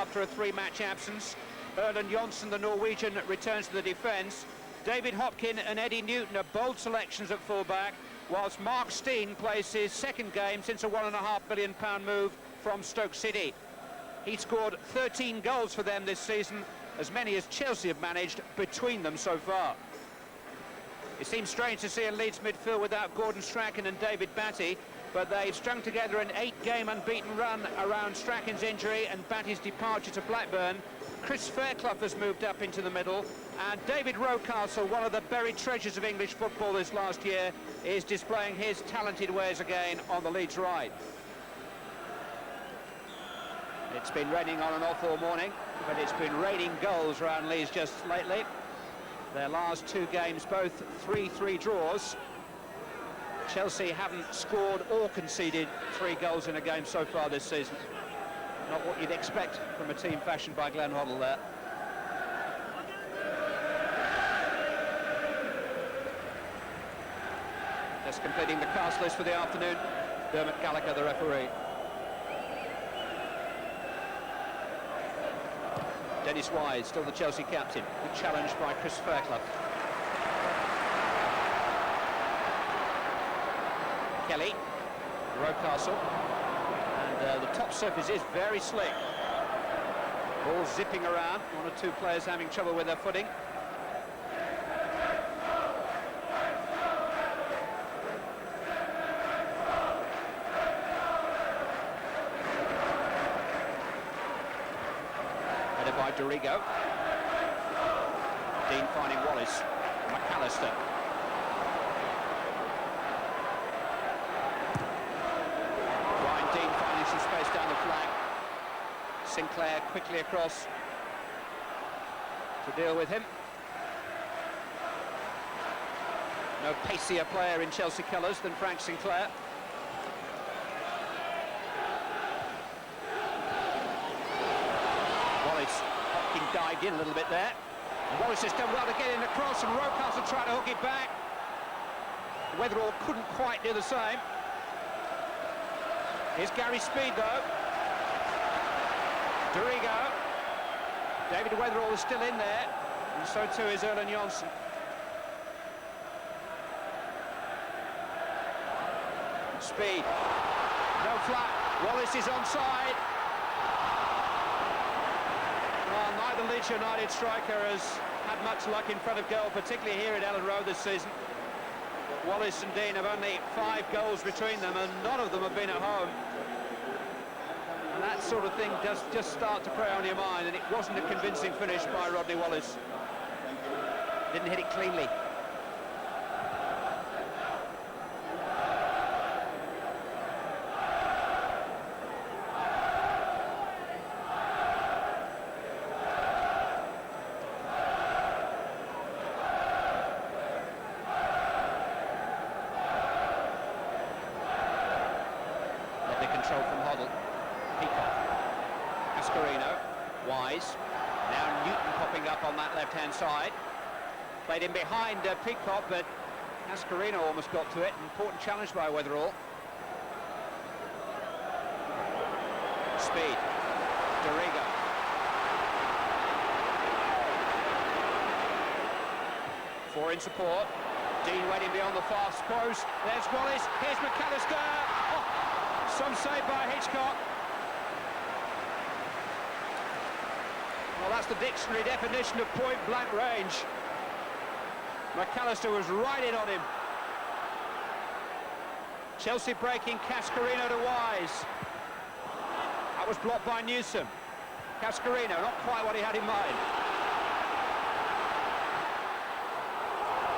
after a 3-match absence. Erland Johnsen, the Norwegian, returns to the defence. David Hopkin and Eddie Newton are bold selections at full-back, whilst Mark Steen plays his second game since a £1.5 million move from Stoke City. He scored 13 goals for them this season, as many as Chelsea have managed between them so far. It seems strange to see a Leeds midfield without Gordon Strachan and David Batty, but they've strung together an 8-game unbeaten run around Strachan's injury and Batty's departure to Blackburn. Chris Fairclough has moved up into the middle, and David Rocastle, one of the buried treasures of English football this last year, is displaying his talented ways again on the Leeds right. It's been raining on and off all morning, but it's been raining goals around Leeds just lately. Their last 2 games, both 3-3 draws. Chelsea haven't scored or conceded 3 goals in a game so far this season. Not what you'd expect from a team fashioned by Glenn Hoddle there. Just completing the cast list for the afternoon, Dermot Gallagher, the referee. Dennis Wise, still the Chelsea captain, good challenge by Chris Fairclough. Kelly, Rocastle, and the top surface is very slick. Ball zipping around, 1 or 2 players having trouble with their footing. Headed by Dorigo. Dean finding Wallace, McAllister. Space down the flank. Sinclair quickly across to deal with him. No pacier player in Chelsea colours than Frank Sinclair. Wallace, Hopkin dived in a little bit there. And Wallace has done well to get in across, and Rocastle tried to hook it back. Weatherall couldn't quite do the same. Here's Gary Speed, though. Dorigo. David Weatherall is still in there, and so too is Erland Johnsen. Speed. No flat. Wallace is onside. Well, neither Leeds United striker has had much luck in front of goal, particularly here at Ellen Road this season. Wallace and Dean have only 5 goals between them, and none of them have been at home. And that sort of thing does just start to prey on your mind, and it wasn't a convincing finish by Rodney Wallace. Didn't hit it cleanly. Control from Hoddle. Peacock. Cascarino. Wise. Now Newton popping up on that left-hand side. Played in behind Peacock, but Cascarino almost got to it. Important challenge by Weatherall. Speed. Dorigo. Four in support. Dean waiting beyond the fast post. There's Wallace. Here's McAllister. Oh, some save by Hitchcock. Well, that's the dictionary definition of point-blank range. McAllister was right in on him. Chelsea breaking, Cascarino to Wise. That was blocked by Newsom. Cascarino, not quite what he had in mind.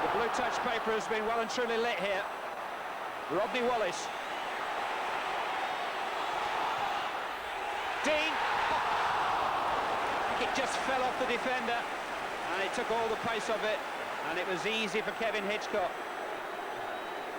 The blue touch paper has been well and truly lit here. Rodney Wallace. Dean. It just fell off the defender, and it took all the pace of it, and it was easy for Kevin Hitchcock.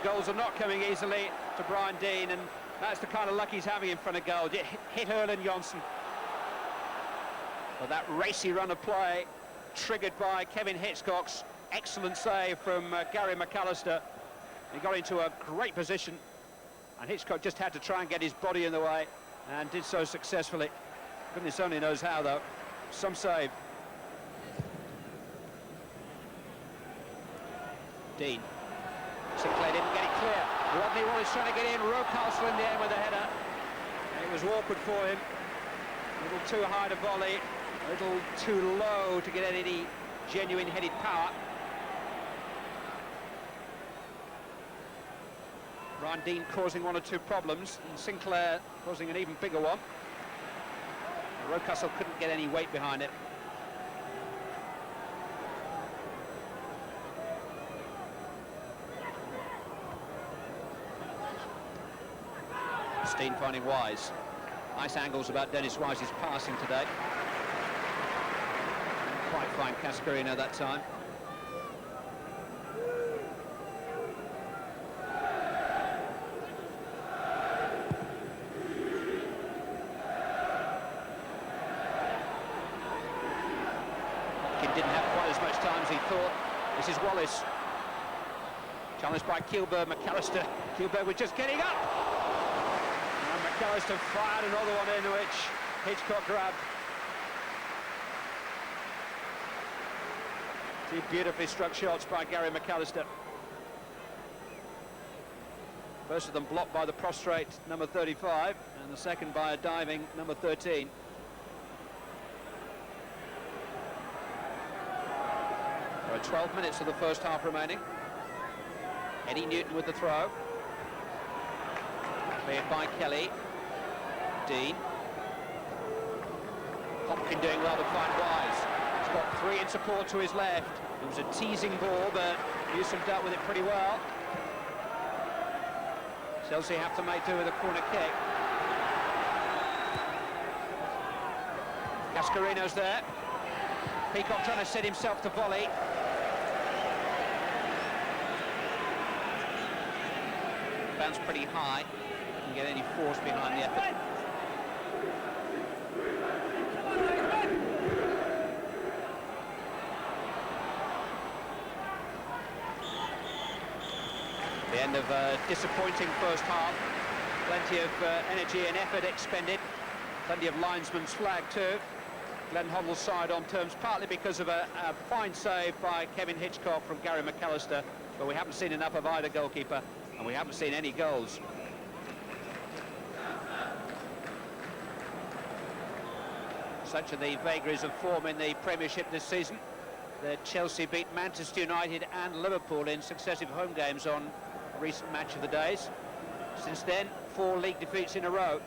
Goals are not coming easily to Brian Dean, and that's the kind of luck he's having in front of goal. It hit Erland Johnsen. But that racy run of play, triggered by Kevin Hitchcock's excellent save from Gary McAllister. He got into a great position, and Hitchcock just had to try and get his body in the way, and did so successfully. Goodness only knows how, though. Some save. Dean. Sinclair didn't get it clear. Rodney Wallace trying to get in. Rocastle in the air with a header. It was awkward for him. A little too high to volley. A little too low to get any genuine headed power. Brian Dean causing one or two problems, and Sinclair causing an even bigger one. Rocastle couldn't get any weight behind it. Steen finding Wise. Nice angles about Dennis Wise's passing today. Quite fine Cascarino that time. Hopkins didn't have quite as much time as he thought. This is Wallace. Challenged by Kilberg, McAllister. Kilberg was just getting up. McAllister fired another one in which Hitchcock grabbed. Two beautifully struck shots by Gary McAllister. First of them blocked by the prostrate number 35, and the second by a diving number 13. There are 12 minutes of the first half remaining. Eddie Newton with the throw. Cleared by Kelly. Dean. Hopkins doing well to find Wise. He's got three in support to his left. It was a teasing ball, but Newsom dealt with it pretty well. Chelsea have to make do with a corner kick. Cascarino's there. Peacock trying to set himself to volley. Bounce pretty high. Didn't get any force behind the effort. The end of a disappointing first half. Plenty of energy and effort expended. Plenty of linesman's flag too. Glenn Hoddle's side on terms, partly because of a fine save by Kevin Hitchcock from Gary McAllister, but we haven't seen enough of either goalkeeper, and we haven't seen any goals. Such are the vagaries of form in the Premiership this season. The Chelsea beat Manchester United and Liverpool in successive home games on recent match of the days. Since then, 4 league defeats in a row,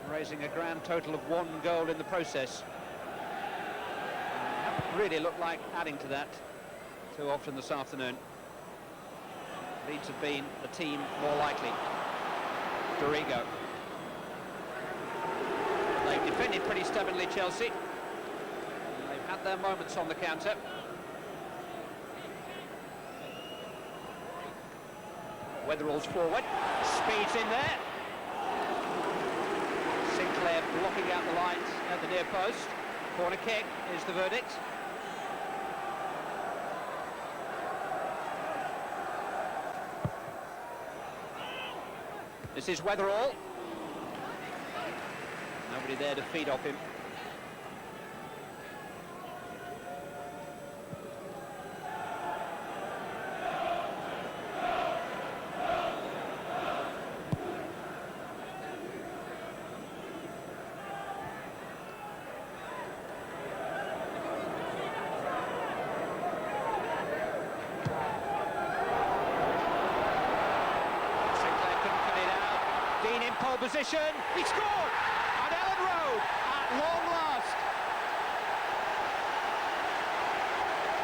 raising a grand total of 1 goal in the process. Haven't really looked like adding to that too often this afternoon. Leeds have been the team more likely. Dorigo. They've defended pretty stubbornly, Chelsea. They've had their moments on the counter. Weatherall's forward, speeds in there. Sinclair blocking out the lines at the near post. Corner kick is the verdict. This is Weatherall. Nobody there to feed off him. Pole position, he scored at Ellen Road at long last.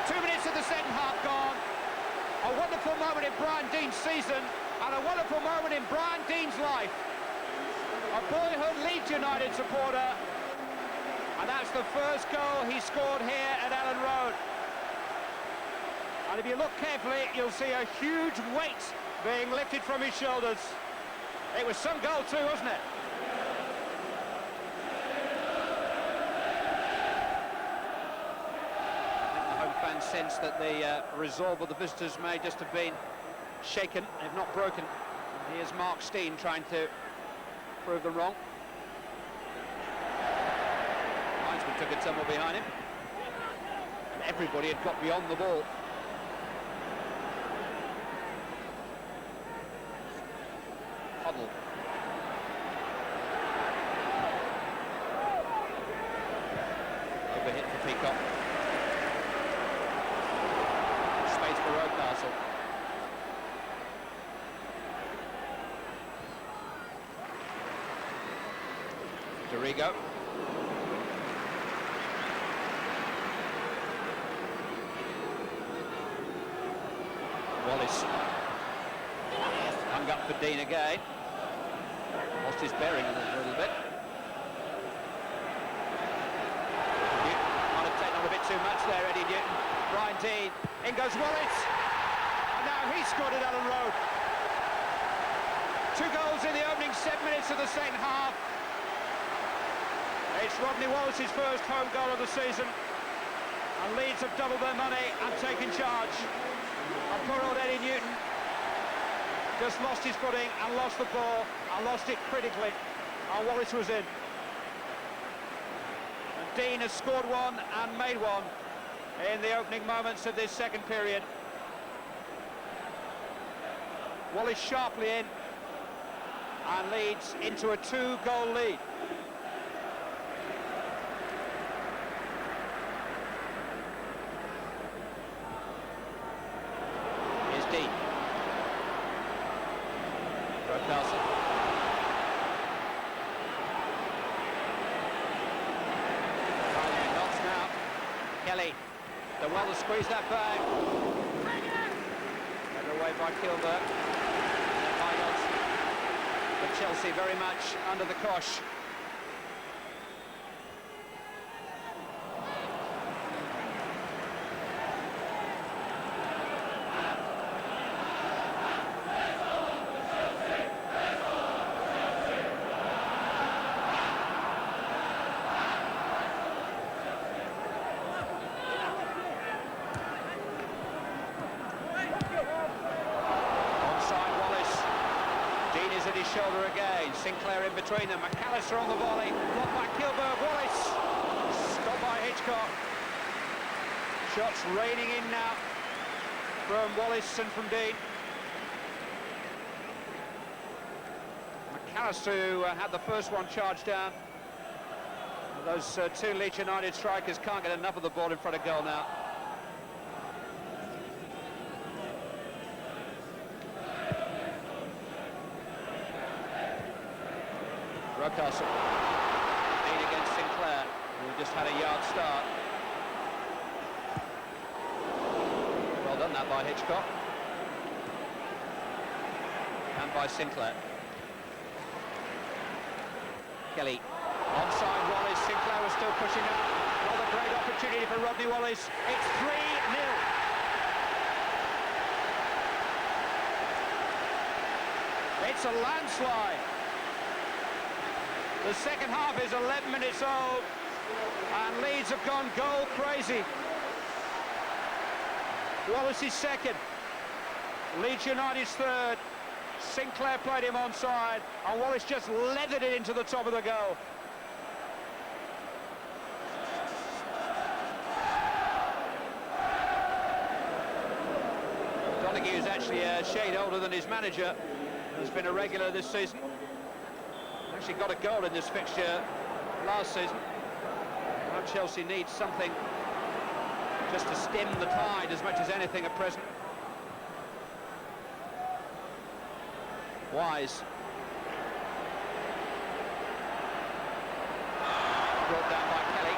2 minutes of the second half gone. A wonderful moment in Brian Dean's season and a wonderful moment in Brian Dean's life. A boyhood Leeds United supporter, and that's the first goal he scored here at Ellen Road. And if you look carefully, you'll see a huge weight being lifted from his shoulders. It was some goal too, wasn't it? I think the home fans sense that the resolve of the visitors may just have been shaken, if not broken. And here's Mark Steen trying to prove them wrong. took a tumble behind him. And everybody had got beyond the ball. Huddle. Overhit for Peacock. Space for Rocastle. Dorigo. Wallace. Hung up for Dean again. Lost his bearing a little bit. Newton might have taken on a bit too much there, Eddie Newton. Brian Dean. In goes Wallace. And now he's scored at Ellen Road. 2 goals in the opening 7 minutes of the second half. It's Rodney Wallace's first home goal of the season. And Leeds have doubled their money and taken charge. And poor old Eddie Newton just lost his footing and lost the ball and lost it critically. And Wallace was in. And Dean has scored one and made one in the opening moments of this second period. Wallace sharply in and Leeds into a 2-goal lead. Here's Dean. Rocastle. Knocks now. Kelly. They're well to squeeze that back. Better away by Kilbert. But Chelsea very much under the cosh. At his shoulder again. Sinclair in between them. McAllister on the volley. Blocked by Kilbert. Wallace. Stopped by Hitchcock. Shots raining in now from Wallace and from Dean. McAllister, who had the first one charged down. Those 2 Leeds United strikers can't get enough of the ball in front of goal now. Rocastle. Dean against Sinclair, who just had a yard start. Well done that by Hitchcock. And by Sinclair. Kelly. Onside Wallace. Sinclair was still pushing up. Another great opportunity for Rodney Wallace. It's 3-0. It's a landslide. The second half is 11 minutes old, and Leeds have gone goal crazy. Wallace is second, Leeds United's third. Sinclair played him onside, and Wallace just leathered it into the top of the goal. Donaghy is actually a shade older than his manager. He's been a regular this season. Actually got a goal in this fixture last season. Now Chelsea needs something just to stem the tide as much as anything at present. Wise. Brought down by Kelly.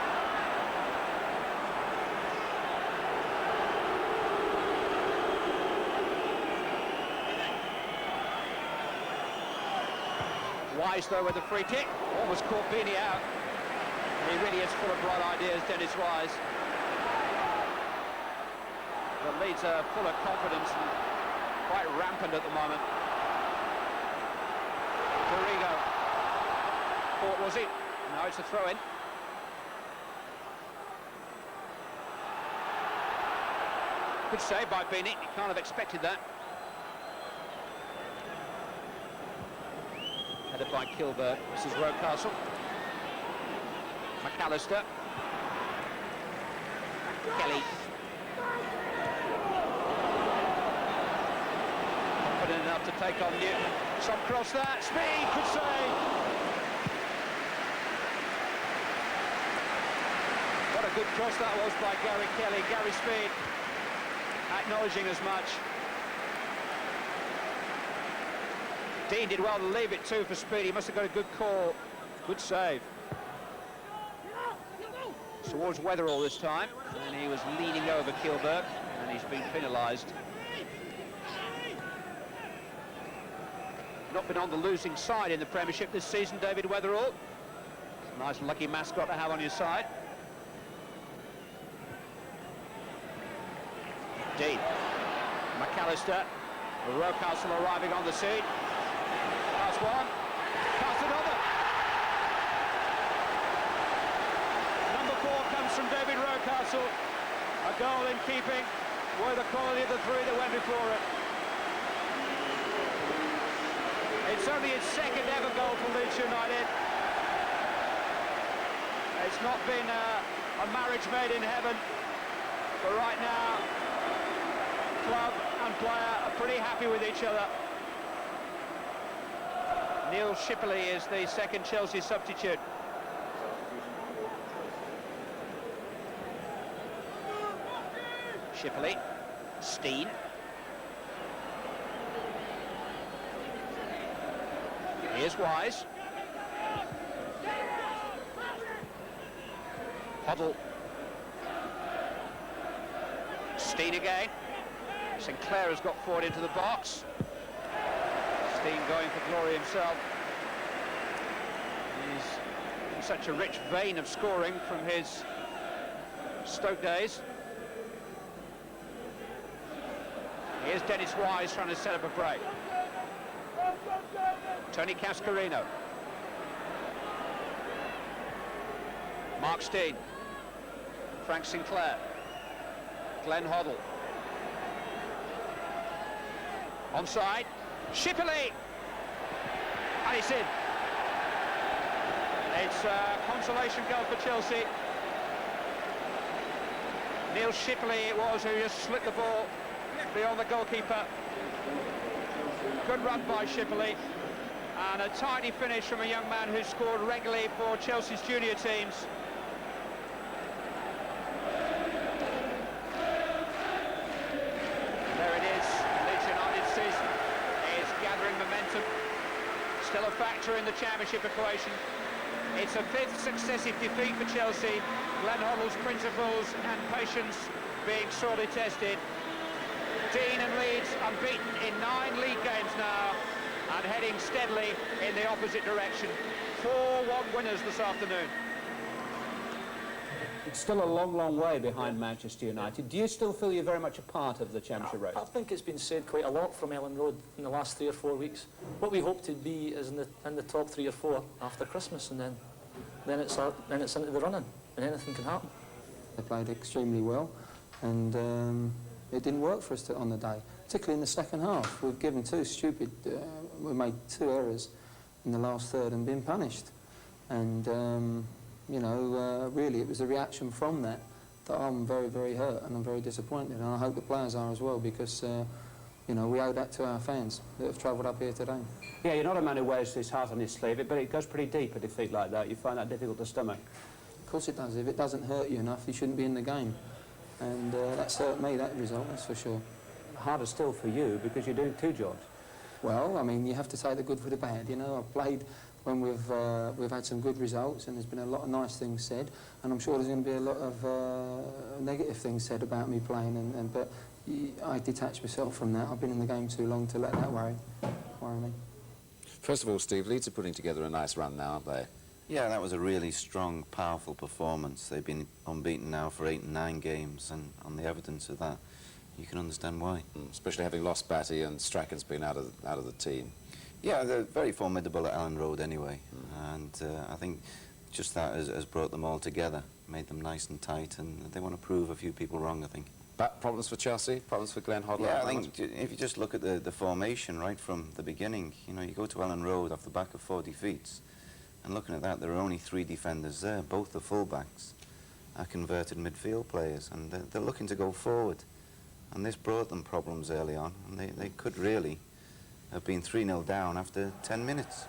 Wise though with a free kick, almost caught Beanie out. He really is full of bright ideas, Dennis Wise. The Leeds are full of confidence and quite rampant at the moment. Dorigo. Caught, was it? No, it's a throw-in. Good save by Beanie, he can't have expected that. Headed by Kilbert. This is Rocastle. McAllister. Kelly. Confident enough to take on Newton. Some cross that. Speed could save. What a good cross that was by Gary Kelly. Gary Speed acknowledging as much. Dean did well to leave it too for Speed. He must have got a good call. Good save. Towards Weatherall this time, and he was leaning over Kilberg, and he's been penalised. Not been on the losing side in the Premiership this season, David Weatherall. Nice lucky mascot to have on your side. Dean. McAllister. Rocastle arriving on the scene. Pass one. Pass another. Number 4 comes from David Rocastle. A goal in keeping with the quality of the 3 that went before it. It's only his 2nd ever goal for Leeds United. It's not been a marriage made in heaven, but right now, club and player are pretty happy with each other. Neil Shipley is the 2nd Chelsea substitute. Shipley, Steen. Here's Wise. Hoddle. Steen again. Sinclair has got forward into the box. Steen going for glory himself. He's in such a rich vein of scoring from his Stoke days. Here's Dennis Wise trying to set up a break. Tony Cascarino. Mark Steen. Frank Sinclair. Glenn Hoddle. Onside. Shipley. And it's in. It's a consolation goal for Chelsea. Neil Shipley it was who just slipped the ball beyond the goalkeeper. Good run by Shipley. And a tidy finish from a young man who scored regularly for Chelsea's junior teams. There it is. Leeds United's season is gathering momentum. Still a factor in the championship equation. It's a 5th successive defeat for Chelsea. Glenn Hoddle's principles and patience being sorely tested. Dean and Leeds unbeaten in 9 league games now, and heading steadily in the opposite direction. 4-1 winners this afternoon. It's still a long, long way behind Manchester United. Do you still feel you're very much a part of the championship race? I think it's been said quite a lot from Ellen Road in the last 3 or 4 weeks. What we hope to be is in the top 3 or 4 after Christmas, and then it's into the running, and anything can happen. They played extremely well, and it didn't work for us on the day, particularly in the second half. We've given 2 stupid, we made 2 errors in the last third and been punished. And, you know, really it was a reaction from that I'm very, very hurt and I'm very disappointed. And I hope the players are as well, because, you know, we owe that to our fans that have travelled up here today. Yeah, you're not a man who wears his heart on his sleeve, but it goes pretty deep, a defeat like that. You find that difficult to stomach. Of course it does. If it doesn't hurt you enough, you shouldn't be in the game. And that's hurt me, that result, that's for sure. Harder still for you, because you're doing 2 jobs. Well, I mean, you have to take the good for the bad, you know. I've played when we've had some good results, and there's been a lot of nice things said, and I'm sure there's going to be a lot of negative things said about me playing, but I detach myself from that. I've been in the game too long to let that worry me. First of all, Steve, Leeds are putting together a nice run now, aren't they? Yeah, that was a really strong, powerful performance. They've been unbeaten now for 8 and 9 games, and on the evidence of that, you can understand why. Especially having lost Batty and Strachan's been out of the team. Yeah, they're very formidable at Ellen Road anyway, and I think just that has brought them all together, made them nice and tight, and they want to prove a few people wrong, I think. But problems for Chelsea? Problems for Glenn Hoddle? Yeah, I think if you just look at the formation right from the beginning, you know, you go to Ellen Road off the back of 4 defeats, and looking at that, there are only 3 defenders there, both the full-backs. are converted midfield players, and they're looking to go forward. And this brought them problems early on, and they could really have been 3-0 down after 10 minutes.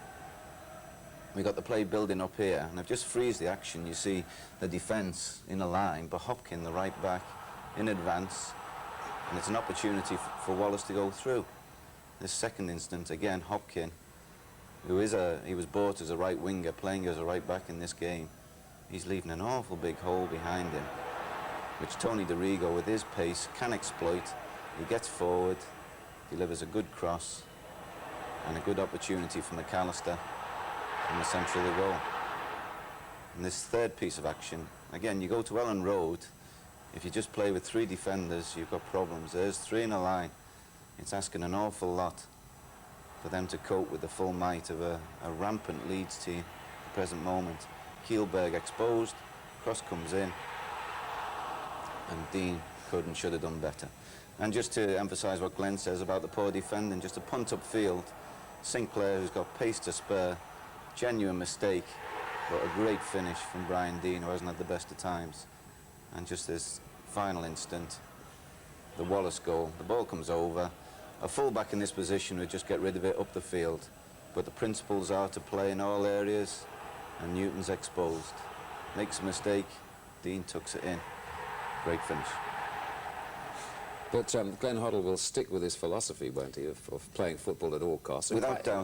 We got the play building up here, and I've just freezed the action. You see the defence in a line, but Hopkin, the right back, in advance, and it's an opportunity for Wallace to go through. This second instance, again, Hopkin, he was bought as a right winger, playing as a right back in this game. He's leaving an awful big hole behind him, which Tony DeRigo, with his pace, can exploit. He gets forward, delivers a good cross, and a good opportunity for McAllister in the centre of the goal. And this third piece of action, again, you go to Ellen Road, if you just play with 3 defenders, you've got problems. There's 3 in a line. It's asking an awful lot for them to cope with the full might of a rampant Leeds team at the present moment. Kielberg exposed, cross comes in, and Dean could and should have done better. And just to emphasise what Glenn says about the poor defending, just a punt upfield, Sinclair, who's got pace to spare, genuine mistake, but a great finish from Brian Dean, who hasn't had the best of times. And just this final instant, the Wallace goal, the ball comes over. A full-back in this position would just get rid of it up the field, but the principles are to play in all areas, and Newton's exposed. Makes a mistake, Dean tucks it in. Great finish. But Glenn Hoddle will stick with his philosophy, won't he, of playing football at all costs. Without doubt.